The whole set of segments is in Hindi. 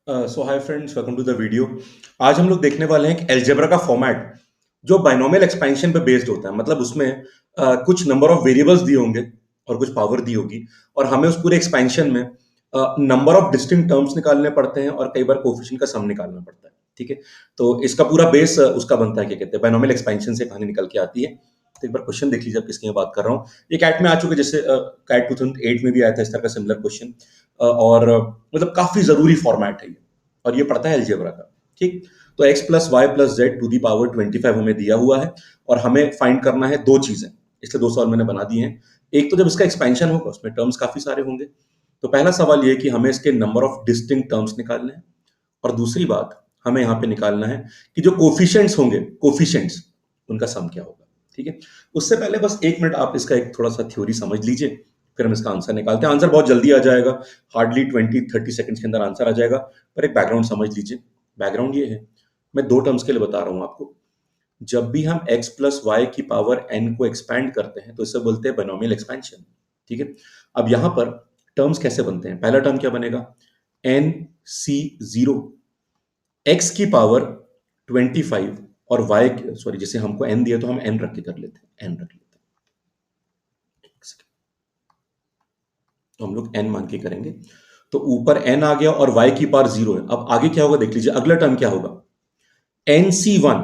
So hi friends, welcome to the video. आज हम लोग देखने वाले हैं कि अलजेब्रा का फॉर्मेट जो बाइनोमियल एक्सपेंशन पे बेस्ड होता है। मतलब उसमें कुछ नंबर ऑफ वेरिएबल्स दिए होंगे और कुछ पावर दी होगी, और हमें उस पूरे एक्सपेंशन में नंबर ऑफ डिस्टिंक्ट टर्म्स निकालने पड़ते हैं और कई बार कोफिशिएंट का सम निकालना पड़ता है। ठीक है, तो इसका पूरा बेस उसका बनता है, क्या कहते हैं, बाइनोमियल एक्सपेंशन से कहानी निकल के आती है। तो एक बार क्वेश्चन देख लीजिए, आप किसकी मैं बात कर रहा हूँ। ये कैट में आ चुके, जैसे कैट 2008 में भी आया था इस तरह का सिमिलर क्वेश्चन। और मतलब काफी जरूरी फॉर्मेट है ये, और ये पड़ता है अलजेब्रा का। ठीक, तो x plus y plus z to the power 25 हमें दिया हुआ है, और हमें फाइंड करना है दो चीजें। इसलिए दो सवाल मैंने बना दिए हैं। एक तो जब इसका एक्सपेंशन होगा उसमें टर्म्स काफी सारे होंगे, तो पहला सवाल ये कि हमें इसके नंबर ऑफ डिस्टिंक्ट टर्म्स निकालने हैं। और दूसरी बात, हमें यहाँ पे निकालना है कि जो कोफिशिएंट्स होंगे, कोफिशिएंट्स, उनका सम क्या होगा। ठीक है, उससे पहले बस एक मिनट आप इसका एक थोड़ा सा थ्योरी समझ लीजिए, फिर हम इसका आंसर निकालते हैं। आंसर बहुत जल्दी आ जाएगा, हार्डली 20-30 सेकंड्स के अंदर आंसर आ जाएगा। पर एक बैकग्राउंड समझ लीजिए। बैकग्राउंड ये है, मैं दो टर्म्स के लिए बता रहा हूं आपको। जब भी हम x प्लस वाई की पावर n को एक्सपैंड करते हैं तो इसे बोलते हैं बाइनोमियल एक्सपेंशन। ठीक है, अब यहां पर टर्म्स कैसे बनते हैं। पहला टर्म क्या बनेगा, n c0, x की पावर 25 और y, सॉरी, जैसे हमको n दिया तो हम n रख के कर लेते हैं, n रख लेते हैं। एक सेकंड, तो हम लोग n मान के करेंगे। तो ऊपर n आ गया और y की पावर 0 है। अब आगे क्या होगा देख लीजिए, अगला टर्म क्या होगा, nc1।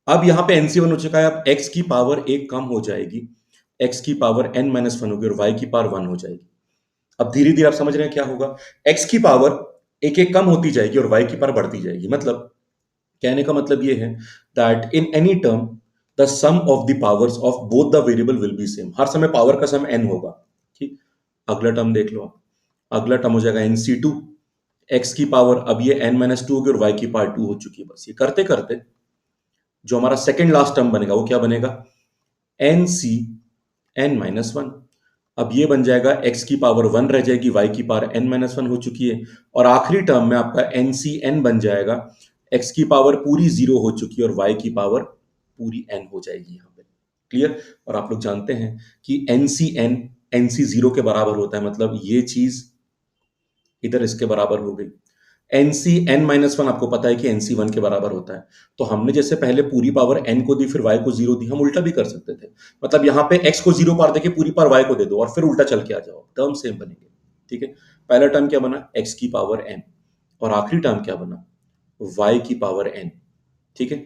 अब यहां पे nc1 हो चुका है, अब x की पावर एक कम हो जाएगी, x की पावर n-1 होगी और y की पावर 1 हो जाएगी। अब धीरे धीरे आप समझ रहे हैं क्या होगा, x की पावर एक एक कम होती जाएगी और y की पावर बढ़ती जाएगी। मतलब कहने का मतलब ये है that in any term the sum of the powers of both the variable will be same. हर समय पावर का सम n होगा। ठीक, अगला टर्म देख लो आप। अगला टर्म हो जाएगा nc2, x की पावर, अब ये n-2 होगी और y की पावर 2 हो चुकी है। बस ये करते करते जो हमारा सेकंड लास्ट टर्म बनेगा वो क्या बनेगा, nc n-1। अब ये बन जाएगा, x की पावर 1 रह जाएगी, y की पावर n-1 हो चुकी है। और आखिरी टर्म में आपका ncn बन जाएगा, x की पावर पूरी 0 हो चुकी है और y की पावर पूरी n हो जाएगी यहाँ पे। क्लियर। और आप लोग जानते हैं कि ncn nc0 के बराबर होता है, मतलब ये चीज इधर इसके बराबर हो गई। एनसी n-1 आपको पता है कि nc1 के बराबर होता है। तो हमने जैसे पहले पूरी पावर n को दी फिर y को 0 दी, हम उल्टा भी कर सकते थे। मतलब यहाँ पे x को 0 पार देके पूरी पावर y को दे दो और फिर उल्टा चल के आ जाओ, टर्म सेम बनेंगे। ठीक है, पहला टर्म क्या बना, x की पावर n, और आखिरी टर्म क्या बना, y की पावर n। ठीक है,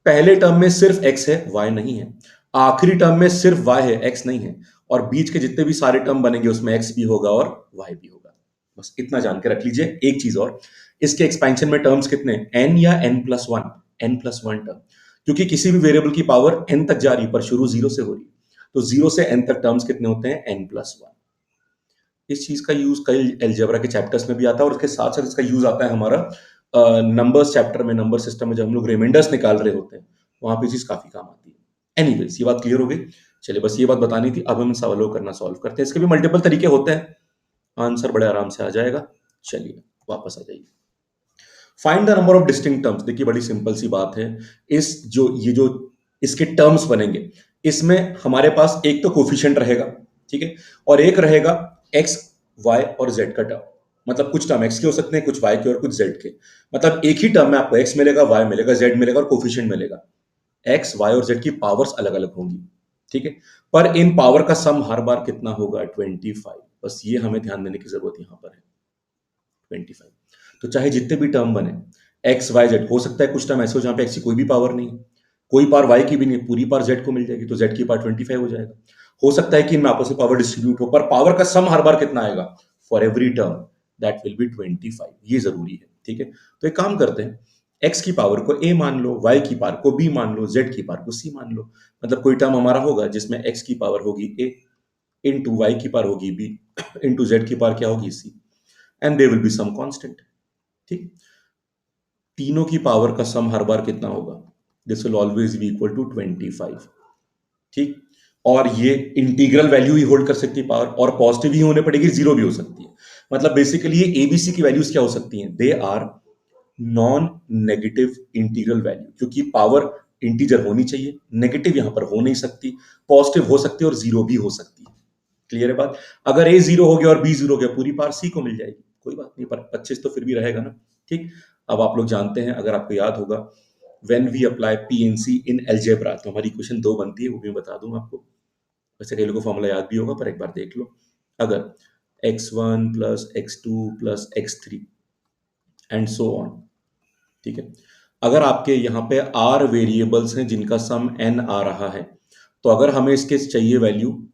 पहले टर्म में सिर्फ x है, y नहीं है। आखिरी टर्म में सिर्फ y है, x नहीं है। और बीच के जितने भी सारे टर्म बनेंगे उसमें x भी होगा और y भी होगा। बस इतना जान के रख लीजिए। एक चीज और, इसके एक्सपेंशन में टर्म्स कितने, n या n+1, n+1 टर्म, क्योंकि किसी भी वेरिएबल की पावर n तक जा रही है पर शुरू 0 से हो रही है। तो 0 से n तक टर्म्स कितने होते हैं, n+1। इस चीज का यूज कई अलजेब्रा के चैप्टर्स में भी आता है, और उसके साथ साथ इसका यूज आता है हमारा नंबर्स चैप्टर में, नंबर सिस्टम में जब हम लोग रिमाइंडर्स निकाल रहे होते हैं, वहां पे चीज काफी काम आती है। एनीवेज, ये बात क्लियर हो गई। चलिए, बस ये बात बतानी थी। अब हम इन सवालों को करना सॉल्व करते हैं। इसके भी मल्टीपल तरीके होते हैं, आंसर बड़े आराम से आ जाएगा। चलिए वापस आ जाइए। Find the number of distinct terms. देखिए बड़ी सिंपल सी बात है। इस जो ये जो इसके टर्म्स बनेंगे, इसमें हमारे पास एक तो कोफिशिएंट रहेगा, ठीक है, और एक रहेगा एक्स, वाई और जेड का टर्म। मतलब कुछ टर्म एक्स के हो सकते हैं, कुछ वाई के और कुछ जेड के। मतलब एक ही टर्म में आपको एक्स मिलेगा, वाई मिलेगा, जेड मिलेगा और कोफिशिएंट मिलेगा। एक्स, वाई और जेड की पावर्स अलग अलग होंगी। ठीक है, पर इन पावर का सम हर बार कितना होगा, 25। बस ये हमें ध्यान देने की जरूरत यहां पर है, 25। तो चाहे जितने भी टर्म बने, एक्स वाई जेड, हो सकता है कुछ टर्म ऐसे हो जहां पे एक्स की कोई भी पावर नहीं है, कोई पावर वाई की भी नहीं, पूरी पावर जेड को मिल जाएगी, तो जेड की पावर 25 हो जाएगा। हो सकता है कि इनमें आपस में पावर डिस्ट्रीब्यूट हो, पर पावर का सम हर बार कितना आएगा, for every term that will be 25। ये जरूरी है। ठीक है, तो एक काम करते हैं, एक्स की पावर को a मान लो, y की पावर को b मान लो, z की पावर को c मान लो। मतलब कोई टर्म हमारा होगा जिसमें x की पावर होगी a, इंटू वाई की पावर होगी b, इंटू जेड की पावर क्या होगी c, and there will be some constant. ठीक, तीनों की पावर का सम हर बार कितना होगा, this will always be equal to 25। ठीक, और ये इंटीग्रल वैल्यू ही होल्ड कर सकती है पावर, और पॉजिटिव ही होने पड़ेगी, जीरो भी हो सकती है। मतलब बेसिकली ये एबीसी की वैल्यूज क्या हो सकती हैं, they are non negative integral value, क्योंकि पावर इंटीजर होनी चाहिए, नेगेटिव यहां पर हो नहीं सकती, पॉजिटिव हो सकती है और जीरो भी हो सकती है। क्लियर है बात। अगर ए जीरो हो गया और बी जीरो हो गया, पूरी पावर सी को मिल जाएगी, कोई बात नहीं, पर 25 तो फिर भी रहेगा ना। ठीक। अब आप लोग जानते हैं, अगर आपको याद होगा, when we apply PnC in algebra तो हमारी इक्वेशन दो बनती है, वो भी मैं बता दूंगा आपको। वैसे कई लोगों को फॉर्मूला याद भी होगा, पर एक बार देख लो। अगर x1 plus x2 plus x3 and so on, ठीक है। अगर आपके यहाँ पे आर वेरिएबल्स हैं जिनका सम n आ रहा है, तो अगर हमें इसके चाहिए value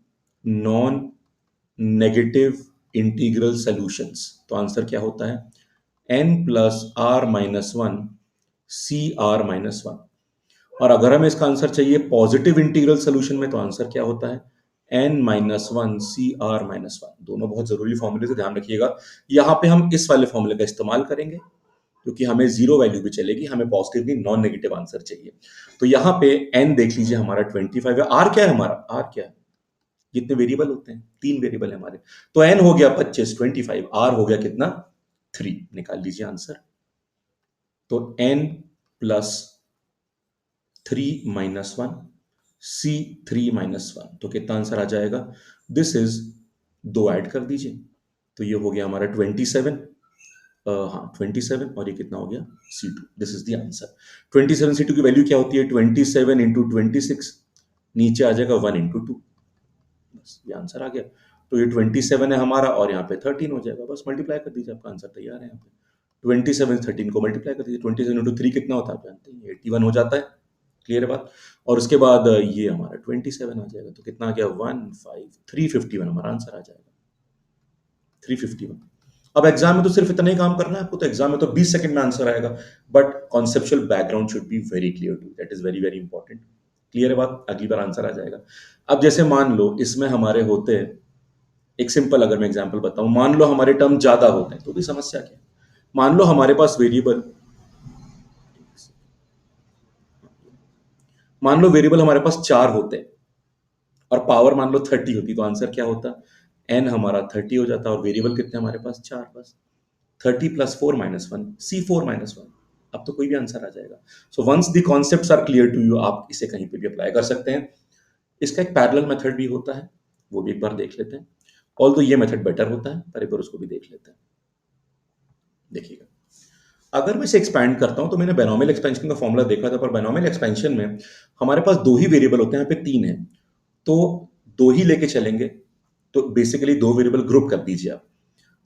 non negative integral solutions, तो आंसर क्या होता है n plus r minus one C r minus one. और अगर हमें इसका आंसर चाहिए पॉजिटिव इंटीग्रल सोल्यूशन में, तो आंसर क्या होता है n minus one C r minus one. दोनों बहुत जरूरी फॉर्मूले से ध्यान रखिएगा। यहाँ पे हम इस वाले फॉर्मूले का इस्तेमाल करेंगे क्योंकि हमें जीरो वैल्यू भी चलेगी, हमें पॉजिटिव भी नॉन नेगेटिव आंसर चाहिए। तो यहाँ पे n देख लीजिए हमारा 25 है। r क्या है हमारा, r क्या है, कितने वेरिएबल होते हैं, तीन वेरिएबल है हमारे। तो n हो गया 25, 25, r हो गया कितना 3, निकाल लीजिए आंसर। तो n प्लस 3 माइनस वन सी 3 माइनस वन, तो कितना आंसर आ जाएगा, दिस इज, दो ऐड कर दीजिए तो ये हो गया हमारा 27। हाँ 27, और ये कितना हो गया C2, this is the answer. 27 C2 की वैल्यू क्या होती है, 27 इंटू 26, नीचे आ जाएगा 1 इंटू 2, बस ये आंसर आ गया। तो ये 27 है हमारा, और यहाँ पे 13 हो जाएगा, बस मल्टीप्लाई कर दीजिए, आपका आंसर तैयार है। यहाँ पे 27 13 को मल्टीप्लाई कर दीजिए, 27 इंटू 3 कितना होता है आप जानते हैं, 81 हो जाता है। क्लियर है बात। और उसके बाद ये हमारा 27 आ जाएगा, तो कितना आ गया 351, हमारा आंसर आ जाएगा 351। अब एग्जाम में तो सिर्फ इतना ही काम करना है आपको, तो एग्जाम में तो 20 सेकंड में आंसर आएगा, but conceptual background should be very clear too, that is very very important. Clear है बात, अगली बार आंसर आ जाएगा। अब जैसे मान लो इसमें हमारे होते हैं, एक सिंपल अगर मैं एग्जांपल बताऊं, मान लो हमारे टर्म ज्यादा होते हैं, तो भी समस्या क्या है। मान लो हमारे पास वेरिएबल, मान लो वेरिएबल हमारे पास 4 होते हैं और पावर मान लो 30 होती, तो आंसर क्या होता, n हमारा 30 हो जाता, और वेरिएबल कितने हमारे पास 4, बस 30 plus 4 minus one, C4 minus one. अब तो कोई भी आंसर आ जाएगा। So once the concepts are clear to you, आप इसे कहीं पे भी अप्लाई कर सकते हैं। इसका एक पैरेलल मेथड भी होता है, वो भी एक बार देख लेते हैं। ऑल्दो ये मेथड बेटर होता है, पर एक बार उसको भी देख लेते हैं। देखिएगा, अगर मैं इसे एक्सपैंड करता हूं, तो मैंने बायनॉमियल एक्सपेंशन का फॉर्मूला देखा था, पर बायनॉमियल एक्सपेंशन में हमारे पास दो ही वेरिएबल होते हैं, यहाँ पे 3 है, तो दो ही लेके चलेंगे। तो बेसिकली दो वेरिएबल ग्रुप कर दीजिए आप।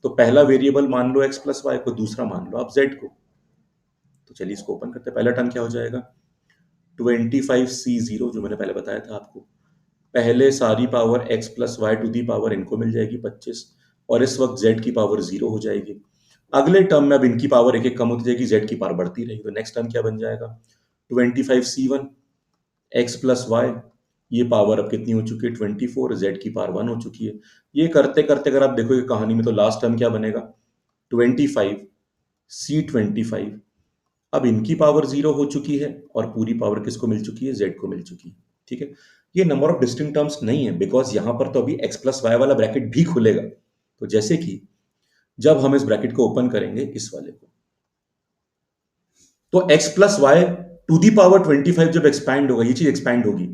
तो पहला वेरिएबल मान लो x प्लस वाई को, दूसरा मान लो आप z को। तो चलिए इसको ओपन करते हैं। पहला टर्म क्या हो जाएगा, 25c0, जो मैंने पहले बताया था आपको। पहले सारी power x plus y to the power इनको मिल जाएगी 25, और इस वक्त z की पावर 0 हो जाएगी। अगले टर्म में अब इनकी पावर एक एक कम होती जाएगी, z की पावर बढ़ती रहेगी। तो नेक्स्ट टर्म क्या बन जाएगा, 25c1 x प्लस वाई, ये पावर अब कितनी हो चुकी है 24, z की पावर 1 हो चुकी है। ये करते करते अगर आप देखोगे कहानी में, तो लास्ट टर्म क्या बनेगा 25c25। अब इनकी पावर 0 हो चुकी है, और पूरी पावर किसको मिल चुकी है, z को मिल चुकी है। ठीक है, ये नंबर ऑफ डिस्टिंक्ट टर्म्स नहीं है, बिकॉज यहां पर तो अभी x प्लस वाई वाला ब्रैकेट भी खुलेगा। तो जैसे कि जब हम इस ब्रैकेट को ओपन करेंगे, इस वाले को, तो x plus y to the power 25 जब एक्सपैंड होगा, ये चीज एक्सपैंड होगी,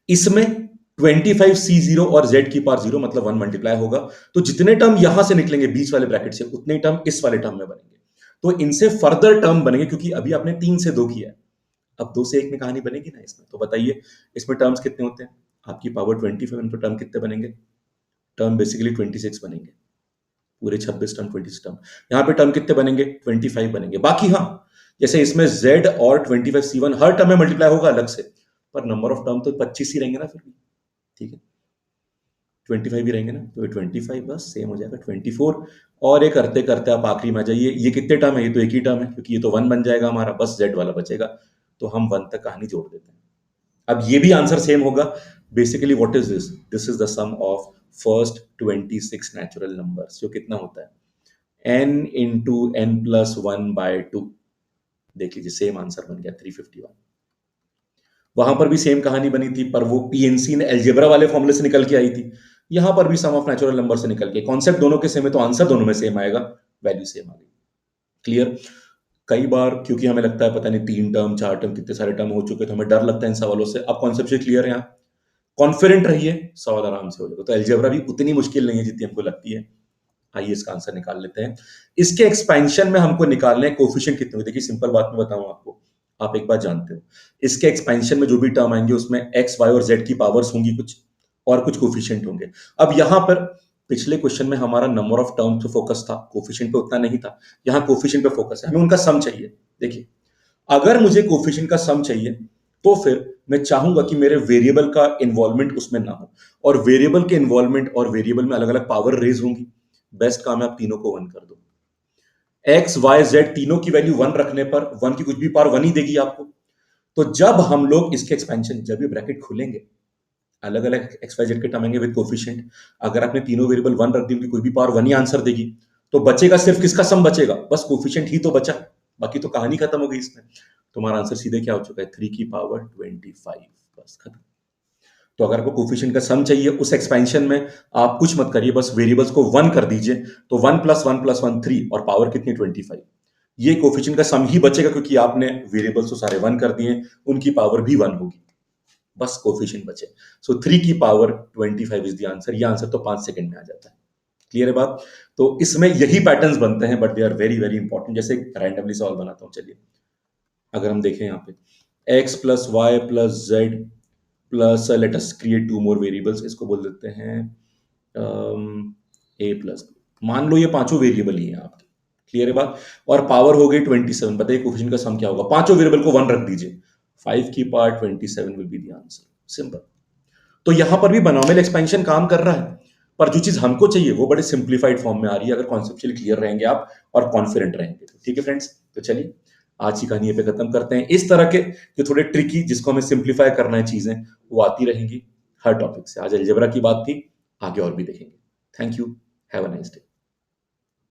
इसमें 25c0 और z की पावर 0, मतलब 1 मल्टीप्लाई होगा। तो जितने टर्म यहां से निकलेंगे बीच वाले ब्रैकेट से, उतने टर्म इस वाले टर्म में बनेंगे। तो इनसे फर्दर टर्म बनेंगे, क्योंकि अभी आपने 3 से 2 किया है, अब 2 से 1 में कहानी बनेगी ना इसमें। तो बताइए इसमें टर्म्स कितने होते हैं, आपकी पावर 25, तो टर्म कितने बनेंगे, टर्म बेसिकली 26 बनेंगे, पूरे 26 टर्म, 26 टर्म। यहाँ पे टर्म कितने बनेंगे, 25 बनेंगे। बाकी हाँ, जैसे इसमें z और 25c1 हर टर्म में मल्टीप्लाई होगा अलग से, पर नंबर ऑफ टर्म तो 25 ही रहेंगे ना फिर भी। ठीक है, 25 ही रहेंगे ना, तो 25 बस सेम हो जाएगा 24। और ये करते करते आप आखिरी में आ जाइए, ये कितने टर्म है, ये तो एक ही टर्म है, क्योंकि ये तो 1 बन जाएगा हमारा, बस z वाला बचेगा। तो हम 1 तक कहानी जोड़ देते हैं। अब ये भी आंसर सेम होगा। Basically what is this, this is the sum of first 26 natural numbers, जो कितना होता है n इंटू n प्लस 1/2। देख लीजिए सेम आंसर बन गया 351। वहां पर भी सेम कहानी बनी थी, पर वो पीएनसी ने अलजेब्रा वाले फॉर्मूले से निकल के आई थी। यहां पर भी सम ऑफ नेचुरल नंबर से निकल के, कॉन्सेप्ट दोनों के सेम है, तो आंसर दोनों में सेम आएगा, वैल्यू सेम आ गई। क्लियर। कई बार क्योंकि हमें लगता है पता नहीं 3 टर्म 4 टर्म कितने सारे टर्म हो चुके, तो हमें डर लगता है इन सवालों से। अब कॉन्सेप्ट से क्लियर है, यहाँ कॉन्फिडेंट रहिए, सवाल आराम से हो जाएगा। तो अलजेब्रा भी उतनी मुश्किल नहीं है जितनी हमको लगती है। आइए इसका आंसर निकाल लेते हैं। इसके एक्सपेंशन में हमको निकालने हैं कोफिशिएंट कितने हुए। देखिए सिंपल बात मैं बताऊं आपको, आप एक बात जानते हो, इसके एक्सपेंशन में जो भी टर्म आएंगे उसमें एक्स वाई और जेड की पावर्स होंगी कुछ, और कुछ कोफिशिएंट होंगे। अब यहां पर पिछले क्वेश्चन में हमारा नंबर ऑफ टर्म पे फोकस था, कोफिशिएंट पे उतना नहीं था। यहाँ कोफिशिएंट पे फोकस है, हमें उनका सम चाहिए। देखिए अगर मुझे कोफिशिएंट का सम चाहिए तो फिर मैं चाहूंगा कि मेरे वेरिएबल का इन्वॉल्वमेंट उसमें ना हो, और वेरिएबल के इन्वॉल्वमेंट और वेरिएबल में अलग अलग पावर रेज होंगी। बेस्ट काम है आप तीनों को वन कर दो। एक्स वाई जेड तीनों की वैल्यू वन रखने पर वन की कुछ भी पावर वन ही देगी आपको। तो जब हम लोग इसके एक्सपेंशन, जब ये ब्रैकेट खुलेंगे, अलग अलग एक्स वाई जेड के टर्म आएंगे विद कोफिशिएंट, अगर आपने तीनों वेरिएबल वन रख दी उनकी कोई भी पावर वन ही आंसर देगी। तो बचेगा सिर्फ किसका सम बचेगा, बस कोफिशिएंट ही तो बचा, बाकी तो कहानी खत्म हो गई इसमें। तुम्हारा आंसर सीधे क्या हो चुका है, 3 की पावर 25, बस खत्म। तो अगर आपको कोफिशिएंट का सम चाहिए उस एक्सपेंशन में, आप कुछ मत करिए, बस वेरिएबल्स को वन कर दीजिए। तो 1 + 1 + 1 3, और पावर कितनी 25। ये कोफिशिएंट का सम ही बचेगा क्योंकि आपने वेरिएबल्स तो सारे वन कर दिए, उनकी पावर भी वन होगी, बस कोफिशिएंट बचे। सो 3 की पावर 25 इज द आंसर। ये आंसर तो 5 सेकंड में आ जाता है। क्लियर है बात। तो इसमें यही पैटर्न्स बनते हैं, but they are very very important. जैसे रैंडमली सवाल बनाता हूं, चलिए अगर हम देखें यहाँ पे x + y + z plus, let us create 2 मोर वेरिएबल्स, इसको बोल देते हैं a + b। मान लो ये पांचों वेरिएबल ही हैं आपके। क्लियर है बात। और पावर हो गई 27। बताइए कोफिशिएंट का सम क्या होगा, पांचों वेरिएबल को वन रख दीजिए, 5 की power 27 will be the answer. Simple. तो यहां पर भी बायनोमियल एक्सपेंशन काम कर रहा है, पर जो चीज हमको चाहिए वो बड़े सिंप्लीफाइड फॉर्म में आ रही है, अगर कॉन्सेप्चुअली क्लियर रहेंगे आप और कॉन्फिडेंट रहेंगे तो। ठीक है फ्रेंड्स, तो चलिए आज की कहानी पे खत्म करते हैं। इस तरह के जो थोड़े ट्रिकी, जिसको हमें सिंप्लीफाई करना है चीजें, वो आती रहेंगी हर टॉपिक से। आज अलजेब्रा की बात थी, आगे और भी देखेंगे। Thank you, have a nice day.